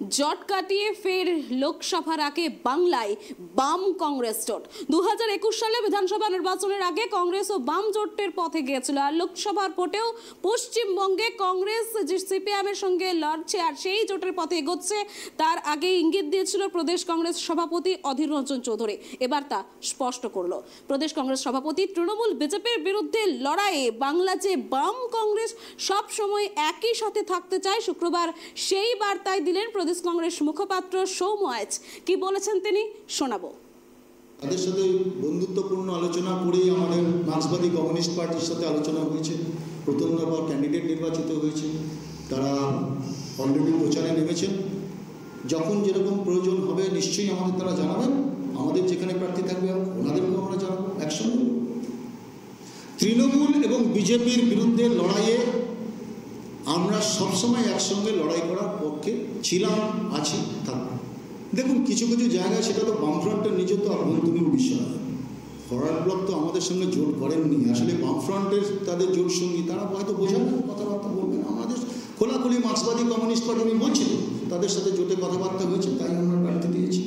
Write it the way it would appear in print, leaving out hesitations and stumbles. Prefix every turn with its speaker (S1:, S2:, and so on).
S1: জট কাটিয়ে ফের লোকসভার আগে বাংলায় বাম কংগ্রেস জোট। 2021 সালে বিধানসভা নির্বাচনের আগে কংগ্রেস ও বাম জোটের পথে গিয়েছিল, আর লোকসভার ভোটেও পশ্চিমবঙ্গে কংগ্রেস যে সিপিএম এর সঙ্গে লড়ছে আর সেই জোটের পথে এগোচ্ছে, তার আগে ইঙ্গিত দিয়েছিল প্রদেশ কংগ্রেস সভাপতি অধীর রঞ্জন চৌধুরী। এবার তা স্পষ্ট করলো প্রদেশ কংগ্রেস সভাপতি। তৃণমূল বিজেপির বিরুদ্ধে লড়াইয়ে বাংলা যে বাম কংগ্রেস সব সময় একই সাথে থাকতে চায়, শুক্রবার সেই বার্তায় দিলেন প্রদেশ কংগ্রেস মুখপাত্র সৌম্য আইচ। কি বলেছেন তিনি শোনাবো।
S2: তাদের সাথে বন্ধুত্বপূর্ণ আলোচনা করেই আমাদের মার্ক্সবাদী কমিউনিস্ট পার্টির সাথে আলোচনা হয়েছে। প্রথম দফা ক্যান্ডিডেট নির্বাচিত হয়েছে, তারা অলরেডি প্রচারে নেমেছেন। যখন যেরকম প্রয়োজন হবে নিশ্চয়ই আমাদের তারা জানাবেন। আমাদের যেখানে প্রার্থী থাকবে ওনাদেরকেও আমরা জানাবো একসঙ্গে। তৃণমূল এবং বিজেপির বিরুদ্ধে লড়াইয়ে আমরা সবসময় একসঙ্গে লড়াই করার পক্ষে ছিলাম, আছি, থাকব। দেখুন, কিছু কিছু জায়গায় সেটা তো বামফ্রন্টের নিজে তো আভ্যন্তরীণ বিষয়। ফরওয়ার্ড ব্লক তো আমাদের সঙ্গে জোট করেননি। আসলে বামফ্রন্টের তাদের জোট সঙ্গী, তারা হয়তো বোঝাবেন, কথাবার্তা বলবেন। আমাদের খোলাখুলি মার্ক্সবাদী কমিউনিস্ট পার্টি আমি বলছি তো, তাদের সাথে জোটে কথাবার্তা হয়েছে, তাই আমরা প্রার্থী দিয়েছি।